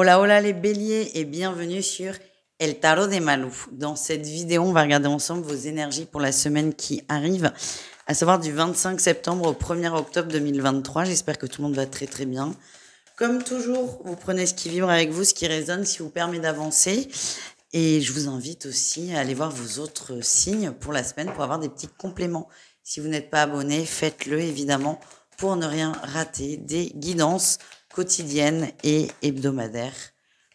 Hola, hola les béliers et bienvenue sur El Tarot des Malou. Dans cette vidéo, on va regarder ensemble vos énergies pour la semaine qui arrive, à savoir du 25 septembre au 1er octobre 2023. J'espère que tout le monde va très très bien. Comme toujours, vous prenez ce qui vibre avec vous, ce qui résonne, ce qui vous permet d'avancer. Et je vous invite aussi à aller voir vos autres signes pour la semaine pour avoir des petits compléments. Si vous n'êtes pas abonné, faites-le évidemment pour ne rien rater des guidances quotidiennes et hebdomadaires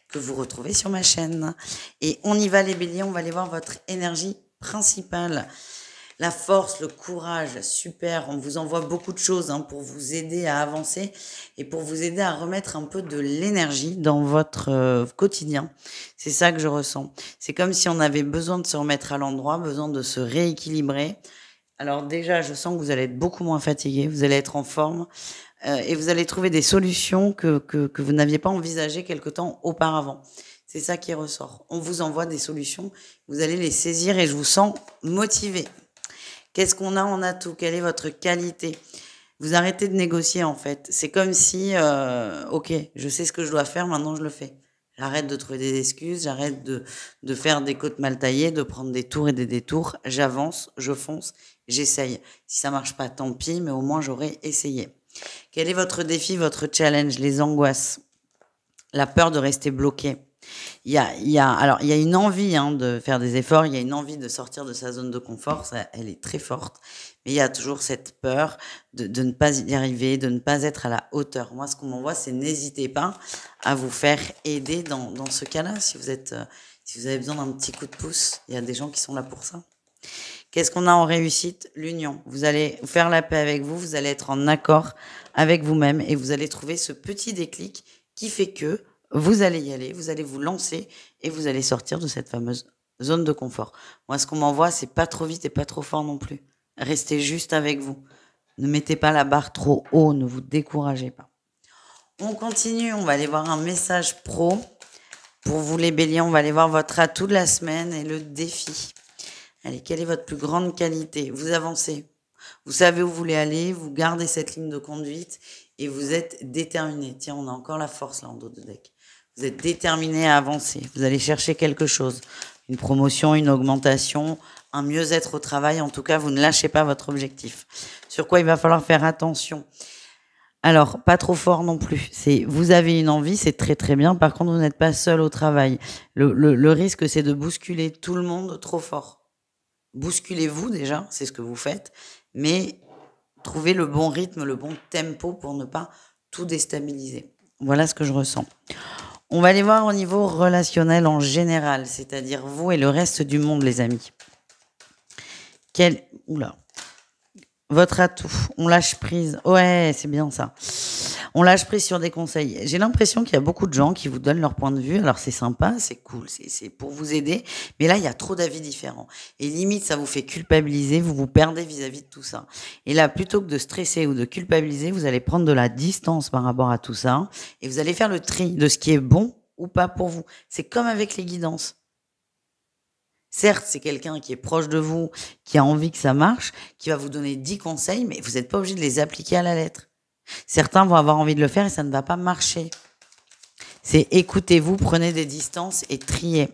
que vous retrouvez sur ma chaîne. Et on y va les béliers, on va aller voir votre énergie principale. La force, le courage, super, on vous envoie beaucoup de choses pour vous aider à avancer et pour vous aider à remettre un peu de l'énergie dans votre quotidien. C'est ça que je ressens. C'est comme si on avait besoin de se remettre à l'endroit, besoin de se rééquilibrer. Alors déjà, je sens que vous allez être beaucoup moins fatigué, vous allez être en forme et vous allez trouver des solutions que vous n'aviez pas envisagées quelque temps auparavant. C'est ça qui ressort. On vous envoie des solutions, vous allez les saisir et je vous sens motivé. Qu'est-ce qu'on a en atout? Quelle est votre qualité? Vous arrêtez de négocier en fait. C'est comme si, ok, je sais ce que je dois faire, maintenant je le fais. J'arrête de trouver des excuses, j'arrête de faire des côtes mal taillées, de prendre des tours et des détours. J'avance, je fonce, j'essaye. Si ça marche pas, tant pis, mais au moins j'aurai essayé. Quel est votre défi, votre challenge, les angoisses, la peur de rester bloqué? Il y a une envie de faire des efforts, il y a une envie de sortir de sa zone de confort, ça, elle est très forte, mais il y a toujours cette peur de ne pas y arriver, de ne pas être à la hauteur. Moi, ce qu'on m'envoie, c'est n'hésitez pas à vous faire aider dans ce cas-là. Si vous avez besoin d'un petit coup de pouce, il y a des gens qui sont là pour ça. Qu'est-ce qu'on a en réussite? L'union. Vous allez faire la paix avec vous, vous allez être en accord avec vous-même et vous allez trouver ce petit déclic qui fait que vous allez y aller, vous allez vous lancer et vous allez sortir de cette fameuse zone de confort. Moi, ce qu'on m'envoie, c'est pas trop vite et pas trop fort non plus. Restez juste avec vous. Ne mettez pas la barre trop haut, ne vous découragez pas. On continue, on va aller voir un message pro. Pour vous les béliers, on va aller voir votre atout de la semaine et le défi. Allez, quelle est votre plus grande qualité? Vous avancez. Vous savez où vous voulez aller, vous gardez cette ligne de conduite et vous êtes déterminé. Tiens, on a encore la force là en dos de deck. Vous êtes déterminé à avancer. Vous allez chercher quelque chose. Une promotion, une augmentation, un mieux-être au travail. En tout cas, vous ne lâchez pas votre objectif. Sur quoi il va falloir faire attention? Alors, pas trop fort non plus. Vous avez une envie, c'est très très bien. Par contre, vous n'êtes pas seul au travail. Le risque, c'est de bousculer tout le monde trop fort. Bousculez-vous déjà, c'est ce que vous faites, mais trouvez le bon rythme, le bon tempo pour ne pas tout déstabiliser. Voilà ce que je ressens. On va aller voir au niveau relationnel en général, c'est-à-dire vous et le reste du monde, les amis. Votre atout, on lâche prise. Ouais, c'est bien ça. On lâche prise sur des conseils. J'ai l'impression qu'il y a beaucoup de gens qui vous donnent leur point de vue. Alors c'est sympa, c'est cool, c'est pour vous aider. Mais là, il y a trop d'avis différents. Et limite, ça vous fait culpabiliser, vous vous perdez vis-à-vis de tout ça. Et là, plutôt que de stresser ou de culpabiliser, vous allez prendre de la distance par rapport à tout ça. Et vous allez faire le tri de ce qui est bon ou pas pour vous. C'est comme avec les guidances. Certes, c'est quelqu'un qui est proche de vous, qui a envie que ça marche, qui va vous donner 10 conseils, mais vous n'êtes pas obligé de les appliquer à la lettre. Certains vont avoir envie de le faire et ça ne va pas marcher. C'est écoutez-vous, prenez des distances et triez.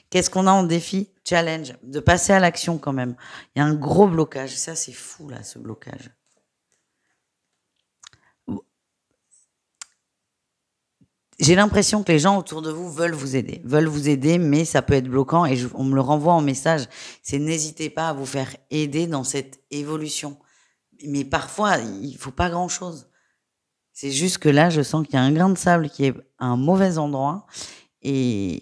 Qu'est-ce qu'on a en défi? Challenge, de passer à l'action quand même. Il y a un gros blocage. Ça, c'est fou, là, ce blocage. J'ai l'impression que les gens autour de vous veulent vous aider, mais ça peut être bloquant et on me le renvoie en message. C'est n'hésitez pas à vous faire aider dans cette évolution. Mais parfois, il faut pas grand-chose. C'est juste que là, je sens qu'il y a un grain de sable qui est à un mauvais endroit et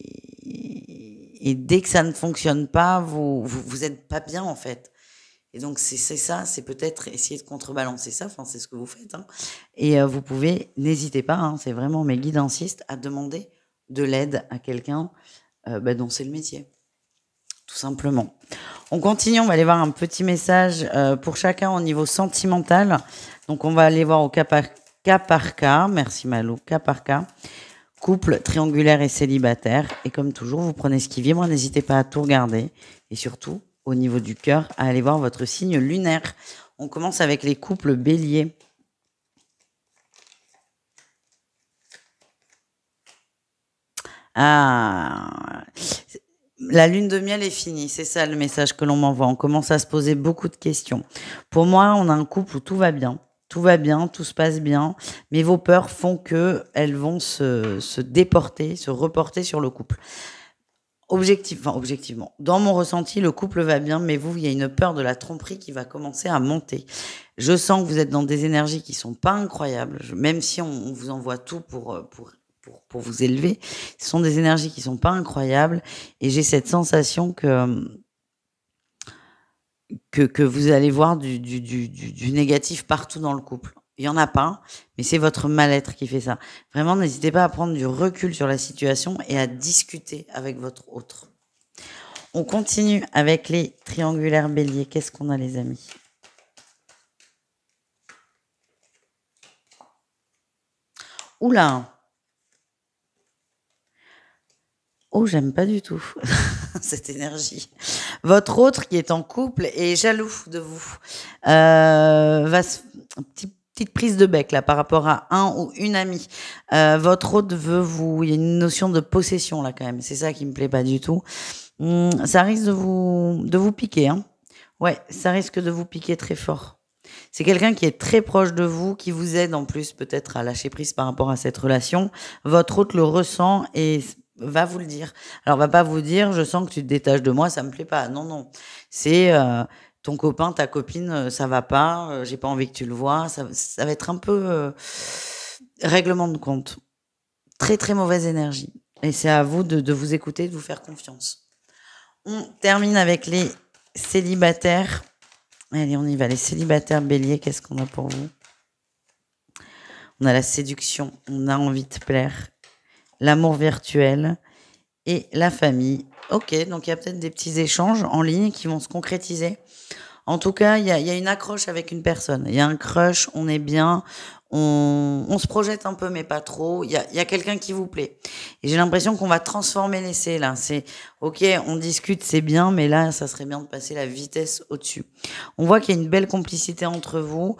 dès que ça ne fonctionne pas, vous êtes pas bien en fait. Et donc c'est ça, c'est peut-être essayer de contrebalancer ça, enfin c'est ce que vous faites. Et vous pouvez, n'hésitez pas, c'est vraiment mes guides insistent, à demander de l'aide à quelqu'un dont c'est le métier. Tout simplement. On continue, on va aller voir un petit message pour chacun au niveau sentimental. Donc on va aller voir au cas par cas, merci Malou, cas par cas. Couple, triangulaire et célibataire. Et comme toujours, vous prenez ce qui vibre, n'hésitez pas à tout regarder. Et surtout, au niveau du cœur, à aller voir votre signe lunaire. On commence avec les couples béliers. Ah, la lune de miel est finie, c'est ça le message que l'on m'envoie. On commence à se poser beaucoup de questions. Pour moi, on a un couple où tout va bien. Tout va bien, tout se passe bien, mais vos peurs font que elles vont se déporter, se reporter sur le couple. Objectivement, dans mon ressenti, le couple va bien, mais vous, il y a une peur de la tromperie qui va commencer à monter. Je sens que vous êtes dans des énergies qui sont pas incroyables, même si on vous envoie tout pour vous élever, ce sont des énergies qui sont pas incroyables, et j'ai cette sensation que vous allez voir du négatif partout dans le couple. Il y en a pas, mais c'est votre mal-être qui fait ça. Vraiment, n'hésitez pas à prendre du recul sur la situation et à discuter avec votre autre. On continue avec les triangulaires béliers. Qu'est-ce qu'on a, les amis? Oula! Oh, j'aime pas du tout cette énergie. Votre autre qui est en couple est jaloux de vous. Petite prise de bec là par rapport à un ou une amie. Votre autre veut vous. Il y a une notion de possession là quand même. C'est ça qui me plaît pas du tout. Ça risque de vous piquer. Hein. Ouais, ça risque de vous piquer très fort. C'est quelqu'un qui est très proche de vous, qui vous aide en plus peut-être à lâcher prise par rapport à cette relation. Votre autre le ressent et va vous le dire. Alors, va pas vous dire, je sens que tu te détaches de moi, ça me plaît pas. Non, non. C'est ton copain, ta copine, ça va pas, j'ai pas envie que tu le vois. Ça va être un peu règlement de compte. Très, très mauvaise énergie. Et c'est à vous de vous écouter, de vous faire confiance. On termine avec les célibataires. Allez, on y va. Les célibataires béliers, qu'est-ce qu'on a pour vous? On a la séduction, on a envie de plaire, l'amour virtuel et la famille. Ok, donc il y a peut-être des petits échanges en ligne qui vont se concrétiser. En tout cas, il y a une accroche avec une personne. Il y a un crush, on est bien, on se projette un peu, mais pas trop. Il y a quelqu'un qui vous plaît. Et j'ai l'impression qu'on va transformer l'essai, là. C'est, ok, on discute, c'est bien, mais là, ça serait bien de passer la vitesse au-dessus. On voit qu'il y a une belle complicité entre vous.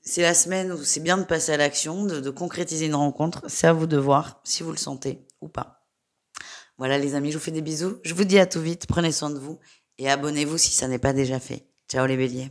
C'est la semaine où c'est bien de passer à l'action, de concrétiser une rencontre. C'est à vous de voir si vous le sentez ou pas. Voilà les amis, je vous fais des bisous. Je vous dis à tout vite, prenez soin de vous et abonnez-vous si ça n'est pas déjà fait. Ciao les béliers.